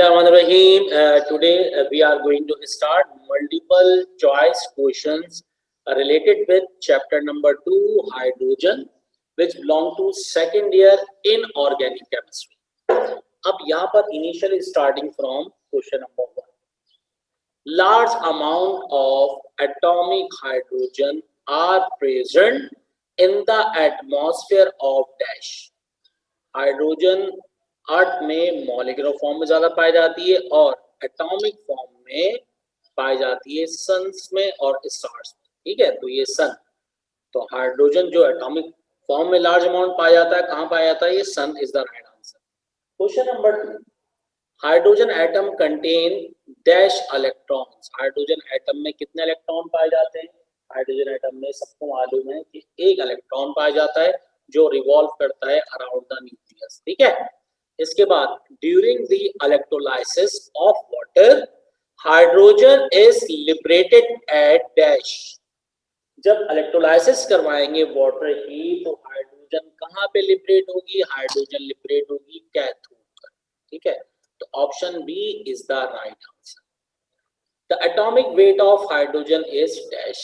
Bismillahirrahmanirrahim. Today we are going to start multiple choice questions related with chapter number 2 hydrogen, which belong to second year in organic chemistry. अब यहाँ पर initially starting from question number 1. Large amount of atomic hydrogen are present in the atmosphere of dash. Hydrogen earth में molecular form में ज्यादा पाई जाती है और atomic form में पाई जाती है सन्स में और स्टार्स में। ठीक है, तो ये सन, तो हाइड्रोजन जो एटॉमिक फॉर्म में लार्ज अमाउंट पाया जाता है, कहाँ पाया जाता है? ये sun is the right answer. Question number 2, hydrogen atom contain dash electrons. Hydrogen atom में कितने इलेक्ट्रॉन पाए जाते हैं? हाइड्रोजन एटम में सबको मालूम है कि एक इलेक्ट्रॉन पाया जाता है जो रिवॉल्व करता है अराउंड द न्यूक्लियस। ठीक है, इसके बाद during the electrolysis of water hydrogen is liberated at dash. जब इलेक्ट्रोलाइसिस करवाएंगे वाटर की तो हाइड्रोजन कहाँ पे लिबरेट होगी? हाइड्रोजन लिबरेट होगी कैथोड पर। ठीक है, तो option B is the right answer. The atomic weight of hydrogen is dash.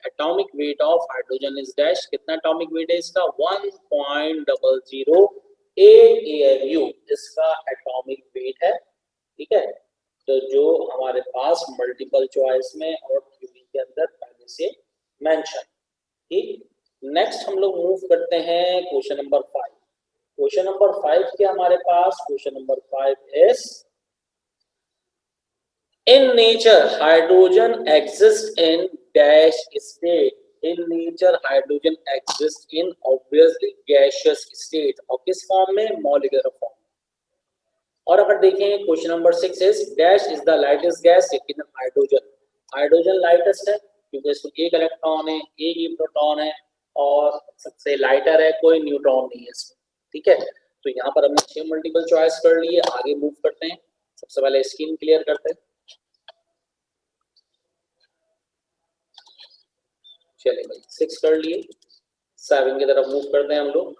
Atomic weight of hydrogen is dash. कितना एटॉमिक वेट है इसका? 1.008 AMU इसका एटॉमिक वेट है। ठीक है, तो जो हमारे पास मल्टीपल चॉइस में और थ्योरी के अंदर पहले से मेंशन। ठीक, नेक्स्ट हम लोग मूव करते हैं क्वेश्चन नंबर 5। क्वेश्चन नंबर 5 क्या हमारे पास? Question number 5 is in nature hydrogen exists in dash state. In nature hydrogen exists in obviously gaseous state और किस फॉर्म में? Molecular form. और अगर देखें question number 6 is dash is the lightest gas. लेकिन हाइड्रोजन, हाइड्रोजन लाइटेस्ट है क्योंकि इसमें एक इलेक्ट्रॉन है, एक ही प्रोटॉन है और सबसे लाइटर है, कोई न्यूट्रॉन नहीं है इसमें। ठीक है, तो यहाँ पर हमने 6 मल्टीपल चॉइस कर लिए। आगे मूव करते हैं, सबसे पहले स्क्रीन क्लियर करते हैं। चलिए भाई 6 कर लिए, 7 की तरफ मूव करते हैं हम लोग।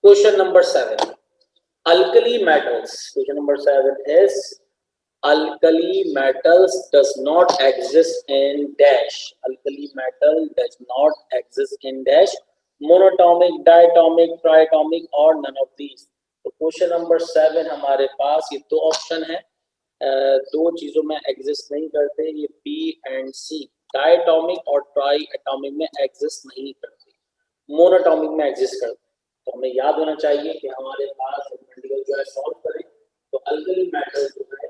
Question number 7, alkali metals. Question number 7 is alkali metals does not exist in dash. Alkali metal does not exist in dash, monoatomic, diatomic, triatomic और नन ऑफ दीज। तो क्वेश्चन नंबर 7 हमारे पास ये दो ऑप्शन है, दो चीजों में एग्जिस्ट नहीं करते, ये बी एंड सी। डायटॉमिक और ट्राई एटॉमिक में एग्जिस्ट नहीं करते, मोनोटॉमिक में एग्जिस्ट करते। तो हमें याद होना चाहिए कि हमारे पास मल्टीपल चॉइस सॉल्व करें तो अल्कली मेटल जो है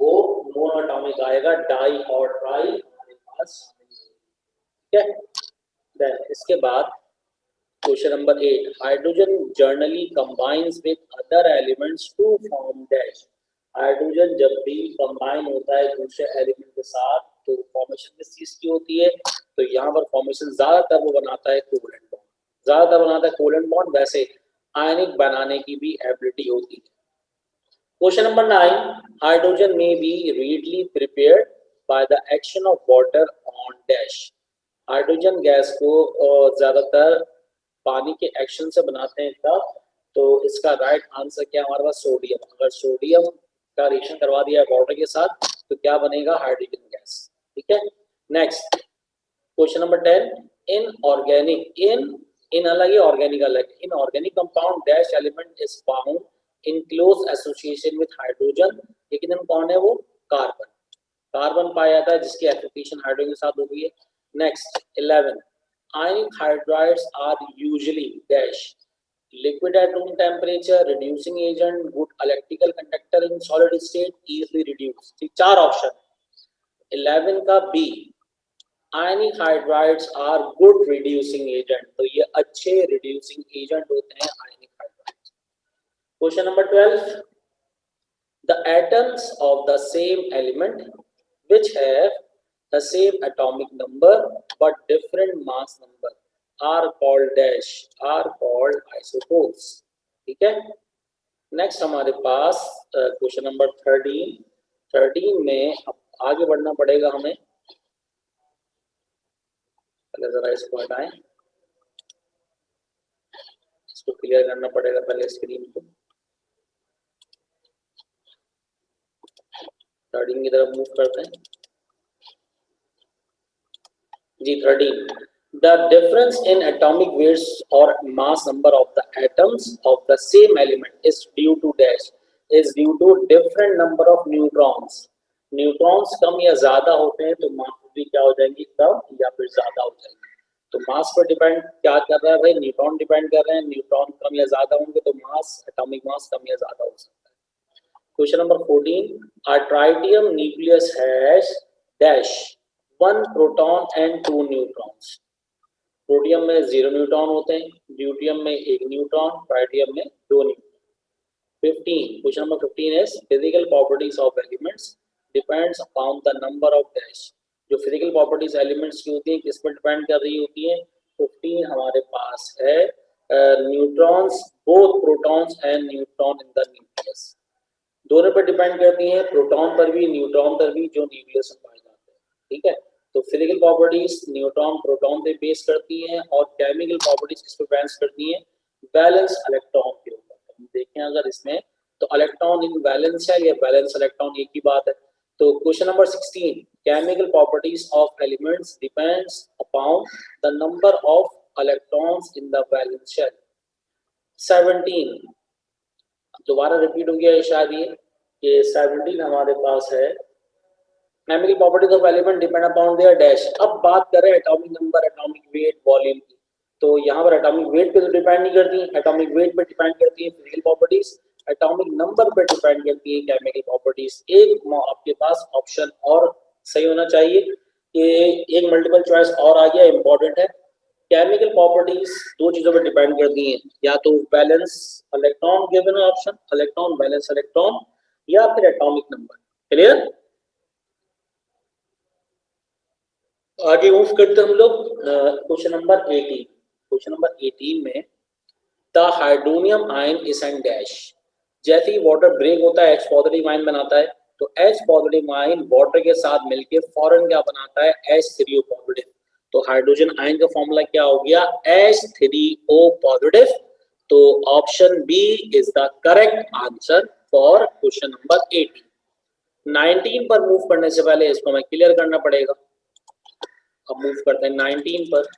वो मोनोटॉमिक आएगा, डाई और ट्राई हमारे पास। ठीक है, देन इसके बाद question number 8, hydrogen generally combines with other elements to form dash. Hydrogen जब भी कंबाइन होता है दूसरे एलिमेंट के साथ तो फॉर्मेशन किस चीज की होती है? तो यहाँ पर फॉर्मेशन ज्यादातर वो बनाता है कोवेलेंट बॉन्ड, ज्यादातर बनाता है कोवेलेंट बॉन्ड। वैसे आयनिक बनाने की भी एबिलिटी होती है। Question number 9, hydrogen may be readily prepared by the action of water on dash. Hydrogen gas को ज्यादातर पानी के एक्शन से बनाते हैं तब, तो इसका राइट आंसर क्या हमारे पास? सोडियम। अगर सोडियम का रिएक्शन करवा दिया वाटर के साथ तो क्या बनेगा? Hydrogen gas. ठीक है, next question number 10, inorganic, in अलग है, ऑर्गेनिक अलग। Inorganic compound dash element is found in close association with hydrogen. लेकिन कौन है वो? कार्बन। कार्बन पाया जाता है जिसकी एसोसिएशन हाइड्रोजन के साथ होती है। Next 11, ionic hydrides are usually dash liquid at room temperature, reducing agent, good electrical conductor in solid state, easily reduced। ठीक, 4 ऑप्शन। 11 का B, ionic hydrides are good reducing agent, तो ये अच्छे reducing agent होते हैं ionic hydrides। Question number 12, the atoms of the same element which have the same atomic number but different mass number are called dash, are called isotopes। ठीक है, next हमारे पास question number 13 में अब आगे बढ़ना पड़ेगा हमें। पहले जरा इसको हटाएं। तो क्लियर करना पड़ेगा पहले स्क्रीन को। 13 की तरफ मूव करते हैं जी। 13, the difference in atomic weights or mass number of the atoms of the same element is due to dash, is due to different number of neutrons। Neutrons कम या ज्यादा होते हैं तो मास भी क्या हो जाएंगी, कम या फिर ज्यादा हो जाएंगी। तो मास पर डिपेंड क्या कर रहा है भाई, न्यूट्रॉन डिपेंड कर रहे हैं। न्यूट्रॉन कम या ज्यादा होंगे तो मास, एटॉमिक मास कम या ज्यादा हो सकता है। Question number 14, a tritium nucleus has dash 1 proton and 2 neutrons। Protium में 0 न्यूट्रॉन होते हैं, ड्यूटियम में 1 न्यूट्रॉन, ट्राइटियम में 2 neutron. 15, question number 15 is physical properties of elements depends upon the number of dash। जो फिजिकल प्रॉपर्टीज एलिमेंट्स की होती है किस पर डिपेंड कर रही होती है। 15 हमारे पास है neutrons, both protons and neutron in the nucleus. दोनों पर डिपेंड करती है, प्रोटॉन पर भी न्यूट्रॉन पर भी, जो न्यूक्लियस में पाए जाते हैं। ठीक है, तो फिजिकल प्रॉपर्टीज न्यूट्रॉन प्रोटॉन पे बेस करती हैं और केमिकल प्रॉपर्टीज किस पे बेस करती हैं, वैलेंस इलेक्ट्रॉन के ऊपर। हम देखें अगर इसमें तो इलेक्ट्रॉन इन वैलेंस है या वैलेंस इलेक्ट्रॉन, एक ही बात है। तो question number 16, chemical properties of elements depends upon the number of electrons in the valence shell. 17 दोबारा रिपीट हो गया है शायद ये 17 हमारे पास है, chemical properties of element depend upon their dash. अब बात करें atomic number, atomic weight, volume की, तो यहाँ पर एटॉमिक वेट पे तो डिपेंड नहीं करती, एटॉमिक वेट पे डिपेंड करती है फिजिकल प्रॉपर्टीज, एटॉमिक नंबर पे डिपेंड करती है केमिकल प्रॉपर्टीज। एक आपके पास ऑप्शन और सही होना चाहिए कि एक मल्टीपल चॉइस और आ गया, इंपॉर्टेंट है। केमिकल प्रॉपर्टीज दो चीजों पर डिपेंड करती हैं, या तो valence electron given option, electron valence electron, या फिर एटॉमिक नंबर। क्लियर, आगे मूव करते हम लोग क्वेश्चन नंबर 18। क्वेश्चन नंबर 18 में the hydronium ion is an dash. जैसे ही वाटर ब्रेक होता है H पॉजिटिव आयन बनाता है, तो H पॉजिटिव आयन वाटर के साथ मिलकर फौरन क्या बनाता है, H3O पॉजिटिव। तो हाइड्रोजन आयन का फॉर्मूला क्या हो गया, H3O पॉजिटिव। तो option B is the correct answer for question number 18। 19 पर मूव करने से पहले इसको हमें क्लियर करना पड़ेगा। अब मूव करते हैं 19 पर।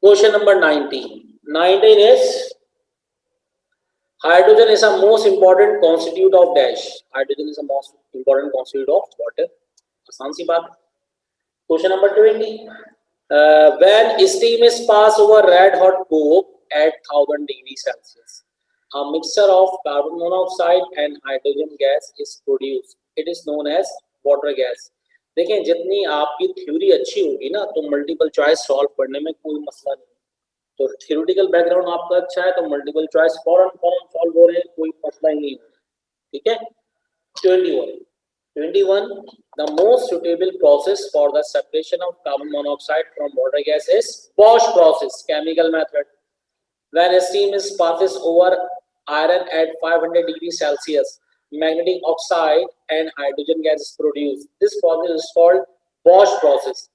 Question number 19 is hydrogen is a most important constituent of dash। hydrogen is a most important constituent of water। आसान सी बात। Question number 20, when steam is passed over red hot coke at 1000 degrees Celsius, a mixture of carbon monoxide and hydrogen gas is produced, it is known as water gas। देखें जितनी आपकी theory अच्छी होगी ना तो multiple choice solve करने में कोई मसला नहीं। तो थ्योरेटिकल बैकग्राउंड आपका अच्छा है तो मल्टीपल चॉइस फौरन सॉल्व हो रहे हैं, कोई मसला ही नहीं है। ठीक है। 21 the most suitable process for the separation of carbon monoxide from water gas is Bosch process, chemical method। when steam is passes over iron at 500 degrees Celsius, magnetic oxide and hydrogen gas is produced, this process is called Bosch process।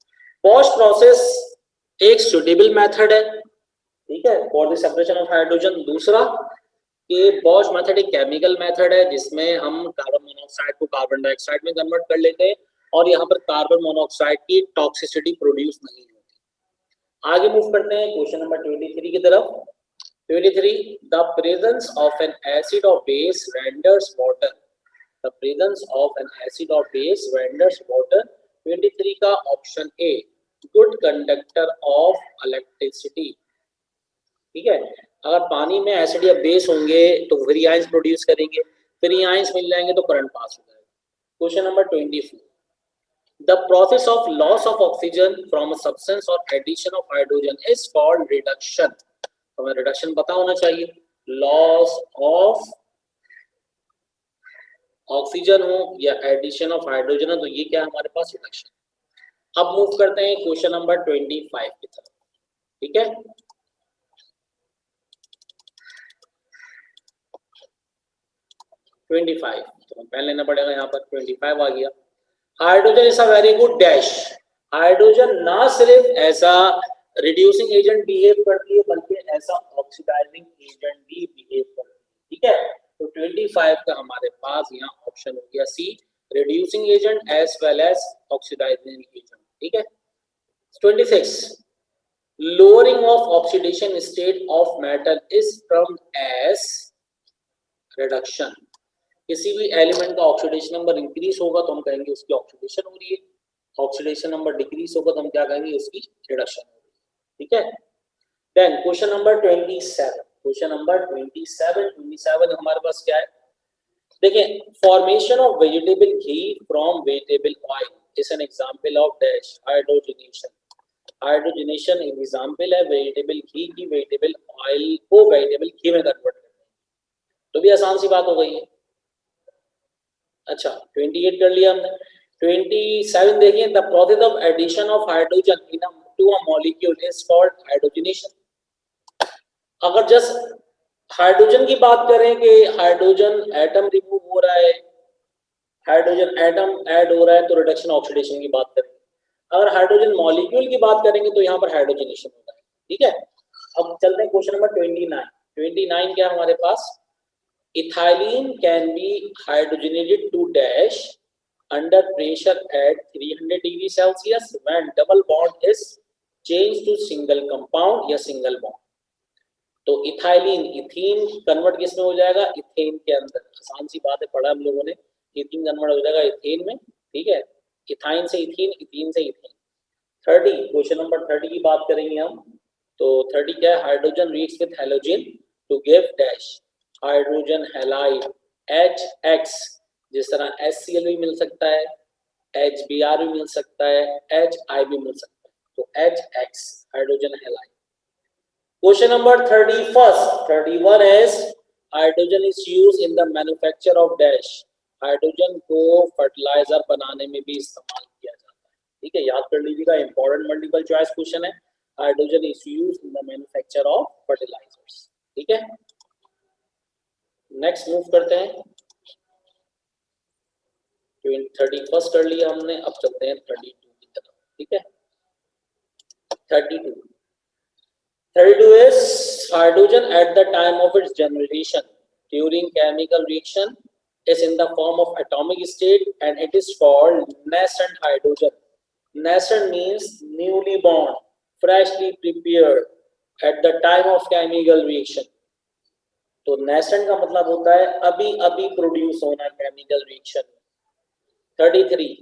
Bosch process एक suitable method है, ठीक है, for the separation of hydrogen. दूसरा कि Bosch method एक chemical method है जिसमें हम कार्बन मोनोऑक्साइड को कार्बन डाइऑक्साइड में कन्वर्ट कर लेते हैं और यहाँ पर कार्बन मोनोऑक्साइड की टॉक्सिसिटी प्रोड्यूस नहीं होती। आगे मूव करते हैं क्वेश्चन नंबर 23 की तरफ। 23, the presence of N acid of base renders water, the presence of N acid of base renders water. 23 का option A, good conductor of electricity. ठीक है, अगर पानी में एसिड या बेस होंगे तो फ्री आयंस प्रोड्यूस करेंगे, फ्री आयंस मिल जाएंगे तो करंट पास हो जाएगा। Question number 24, the process of loss of oxygen from a substance और addition of hydrogen is called reduction. तो हमें रिडक्शन पता होना चाहिए, लॉस ऑफ ऑक्सीजन हो या एडिशन ऑफ हाइड्रोजन हो तो ये क्या है हमारे पास, रिडक्शन। अब मूव करते हैं क्वेश्चन नंबर 25 की तरफ। ठीक है, 25 तो पेन लेना पड़ेगा, यहाँ पर 25 आ गया। Hydrogen is a very good dash. Hydrogen ना सिर्फ ऐसा रिड्यूसिंग एजेंट बिहेव करती है बल्कि ऐसा ऑक्सीडाइजिंग एजेंट भी बिहेव करती है। ठीक है, तो 25 का हमारे पास यहाँ ऑप्शन हो गया C, reducing agent as well as oxidizing agent. ठीक है, 26 lowering of oxidation state of metal is termed as reduction। किसी भी एलिमेंट का ऑक्सीडेशन नंबर इंक्रीज होगा तो हम कहेंगे उसकी ऑक्सीडेशन हो रही है, ऑक्सीडेशन नंबर डिक्रीज होगा तो हम क्या कहेंगे उसकी रिडक्शन हो रही है। ठीक है, then question number 27, question number 27 हमारे पास क्या है, देखिए, formation of vegetable ghee from vegetable oil is an example of dash hydrogenation. Hydrogenation example है वेजिटेबल घी की वेजिटेबल ऑयल को वेजिटेबल घी में कन्वर्ट करना। तो भी आसान सी बात हो गई है। अच्छा, 28 कर लिया हमने। 27 देखिए, the process of addition of hydrogen into a molecule is called hydrogenation. अगर जस्ट हाइड्रोजन की बात करें कि हाइड्रोजन एटम रिमूव हो रहा है, हाइड्रोजन एटम ऐड हो रहा है, तो रिडक्शन ऑक्सीडेशन की बात करेंगे। अगर हाइड्रोजन मॉलिक्यूल की बात करेंगे तो यहाँ पर हाइड्रोजनेशन होता है। ठीक है, अब चलते हैं क्वेश्चन नंबर 29। 29 क्या हमारे पास, ethylene can be hydrogenated to dash under pressure at 300 degree Celsius when double bond is changed to single compound या single bond। तो इथाइलिन इथीन कन्वर्ट किस में हो जाएगा, इथेन के अंदर। आसान सी बात है, पढ़ा हम लोगों ने, इथीन कन्वर्ट हो जाएगा इथेन में। ठीक है, इथाइन से इथीन, इथीन से इथेन। 30, क्वेश्चन नंबर 30 की बात करेंगे हम। तो 30 क्या है, hydrogen reacts with halogen to give dash hydrogen halide HX। जिस तरह HCl भी मिल सकता है, HBr भी मिल सकता है, HI भी मिल सकता है, तो HX hydrogen halide. Question number 31 is hydrogen is used in the manufacture of dash. Hydrogen को फर्टिलाइजर बनाने में भी इस्तेमाल किया जाता है। ठीक है, याद कर लीजिएगा, इंपॉर्टेंट मल्टीपल चॉइस क्वेश्चन है। Hydrogen is used in the manufacture of fertilisers. ठीक है, नेक्स्ट मूव करते हैं। 31 कर लिया हमने, अब चलते हैं 32 की तरफ। ठीक है, 32 is hydrogen at the time of its generation during chemical reaction is in the form of atomic state and it is called nascent hydrogen। Nascent means newly born, freshly prepared at the time of chemical reaction। तो nascent का मतलब होता है अभी अभी produce होना chemical reaction में। 33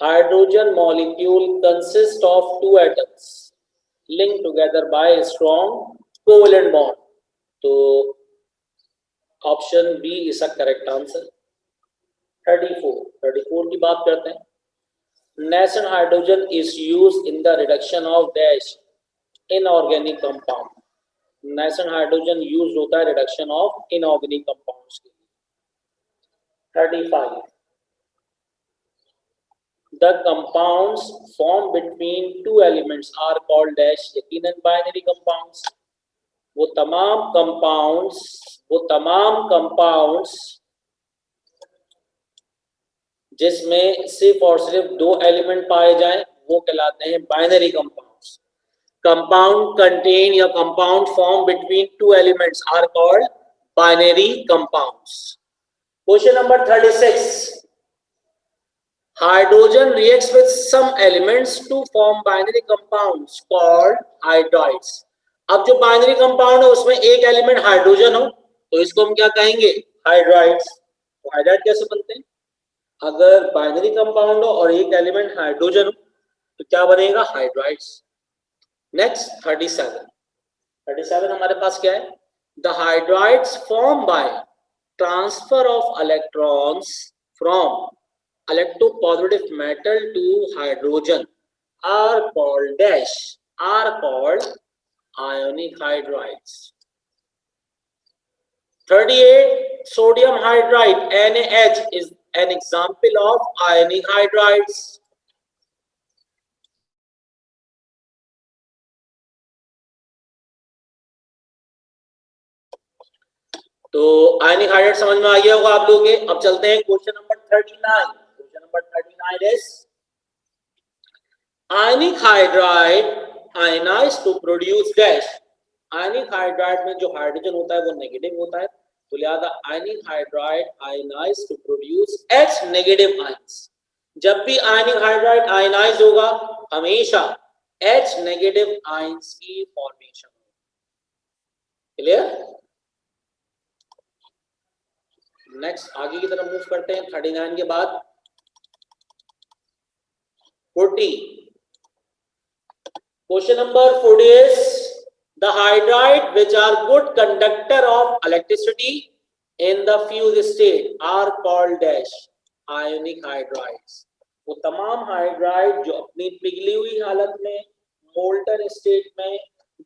hydrogen molecule consists of two atoms linked together by a strong covalent bond। तो option B is a correct answer. 34 की बात करते हैं। Nascent hydrogen is used in the reduction of dash inorganic compound. Nascent hydrogen used होता है reduction of inorganic compounds के लिए। 35 the compounds formed between two elements are called dash यकीनन binary compounds। वो तमाम कंपाउंड्स जिसमें सिर्फ और सिर्फ दो एलिमेंट पाए जाएं वो कहलाते हैं बाइनरी कंपाउंड्स। कंपाउंड कंटेन या compound form between two elements are called binary compounds. Question number 36 hydrogen reacts with some elements to form binary compounds called hydrides. अब जो बाइनरी कंपाउंड है उसमें एक एलिमेंट हाइड्रोजन हो तो इसको हम क्या कहेंगे, हाइड्राइड्स। तो हाइड्राइड कैसे बनते हैं, अगर बाइनरी कंपाउंड हो और एक एलिमेंट हाइड्रोजन हो तो क्या बनेगा, हाइड्राइड्स। नेक्स्ट 37 हमारे पास क्या है, the hydrides form by transfer of electrons from electropositive metal to hydrogen are called dash are called ionic hydrides। 38 sodium hydride NaH is an example of ionic hydrides। तो आयनिक hydride समझ में आ गया होगा आप लोगों के। अब चलते हैं question number 39। Question number 39 is ionic hydride ionized to produce dash. Ionic hydride में जो हाइड्रोजन होता है वो नेगेटिव होता है, तो लिहाजा ionic hydride ionize to produce H negative ions. जब भी आयनिक हाइड्राइड आयनाइज होगा हमेशा H नेगेटिव आयंस की फॉर्मेशन होगी। क्लियर? नेक्स्ट आगे की तरफ मूव करते हैं। 39 के बाद 40। Question number 40 is the hydride which are good conductor of electricity in the fused state are called dash ionic hydrides। वो तमाम हाइड्राइड जो अपनी पिघली हुई हालत में मोल्टन स्टेट में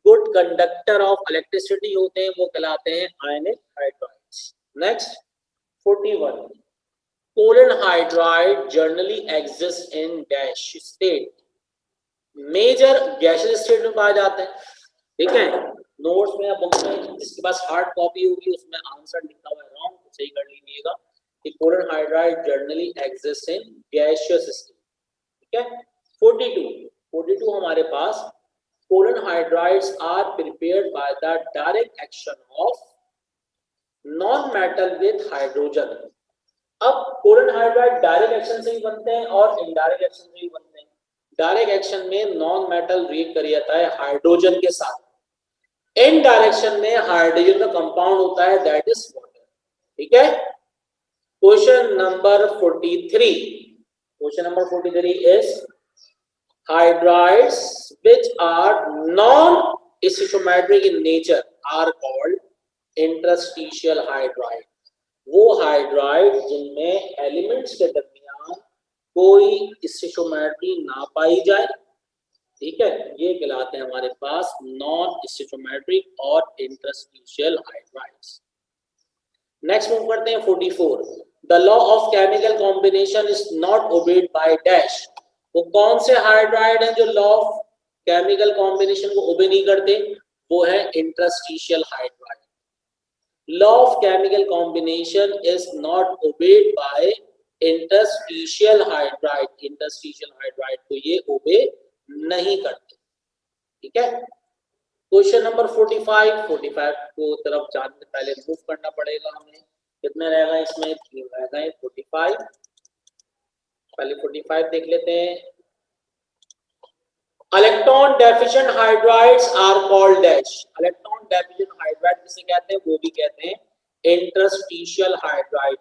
गुड कंडक्टर ऑफ इलेक्ट्रिसिटी होते हैं वो कहलाते हैं ionic hydrides. Next 41 colon hydride generally exist in dash state, major gaseous state में पाए जाते हैं। ठीक है, नोट्स में या बुक में जिसके पास हार्ड कॉपी होगी उसमें आंसर लिखा हुआ है रॉन्ग, तो सही कर लीजिएगा कि colon hydride generally exist in gaseous state. ठीक है, 42 हमारे पास colon hydrides are prepared by the direct action of non metal with hydrogen. अब कोलन हाइड्राइड डायरेक्ट एक्शन से ही बनते हैं और इनडायरेक्ट एक्शन से ही बनते हैं। डायरेक्ट एक्शन में नॉन मेटल रिएक्ट कर जाता है हाइड्रोजन के साथ, इन डायरेक्शन में हाइड्रोजन का कंपाउंड होता है दैट इज वाटर। ठीक है, question number 43। Question number 43 is hydrides which are non stoichiometric in nature are called interstitial hydride. वो हाइड्राइड जिनमें एलिमेंट्स के दरमियान कोई स्टोइकोमेट्री ना पाई जाए, ठीक है, ये कहलाते हैं हमारे पास नॉन स्टोइकोमेट्रिक और इंटरस्टिशियल हाइड्राइड्स। नेक्स्ट मूव करते हैं 44। The law of chemical combination is not obeyed by dash. वो कौन से हाइड्राइड हैं जो लॉ ऑफ केमिकल कॉम्बिनेशन को ओबे नहीं करते? वो है interstitial hydride. Law of chemical combination is not obeyed by interstitial hydride. Interstitial hydride को ये ओबे नहीं करते। ठीक है, क्वेश्चन नंबर 45 को तरफ जाने से पहले मूव करना पड़ेगा हमें। कितने रहेगा इसमें? 3 रह गए। 45 पहले 45 देख लेते हैं। Electron deficient hydrides are called dash. Electron deficient hydride किसे कहते हैं? वो भी कहते हैं interstitial hydride.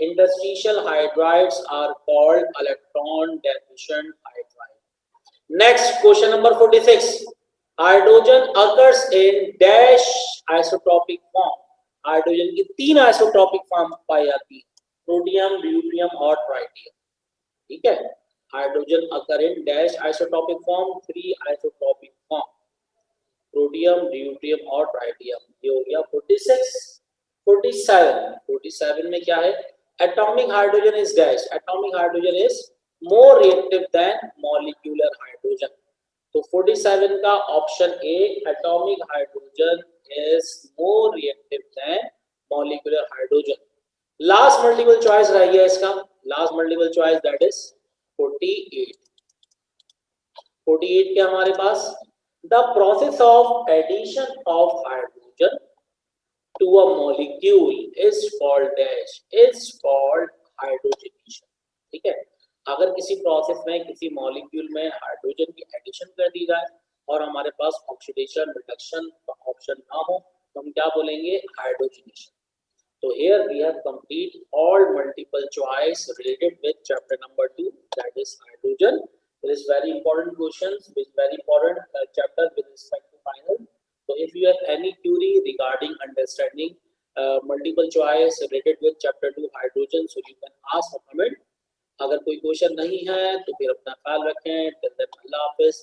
Interstitial hydrides are called electron deficient hydride. Next question number 46। Hydrogen occurs in dash isotopic form. Hydrogen की 3 आइसोटॉपिक फॉर्म पाई जाती है, प्रोटियम, ड्यूटेरियम और ट्राइटियम। ठीक है, hydrogen occur in dash isotopic form, 3 isotopic form, protium, deuterium और tritium. ये हो गया 46। 47 में क्या है? Atomic hydrogen is dash. Atomic hydrogen is more reactive than molecular hydrogen. तो 47 का option A, atomic hydrogen is more reactive than molecular hydrogen. Last multiple choice रह गया इसका। Last multiple choice that is 48। 48 क्या हमारे पास? The process of addition of hydrogen to a molecule is called dash, is called hydrogenation. ठीक है, अगर किसी प्रोसेस में किसी मॉलिक्यूल में हाइड्रोजन की एडिशन कर दी जाए और हमारे पास ऑक्सीडेशन रिडक्शन का ऑप्शन ना हो तो हम क्या बोलेंगे? Hydrogenation. So here we have complete all multiple choice related with chapter number 2, that is hydrogen. There is very important questions with very important chapter with respect to final. So if you have any query regarding understanding multiple choice related with chapter 2 hydrogen, so you can ask or comment. अगर कोई question नहीं है तो फिर अपना ख्याल रखें। अल्लाह हाफिज़।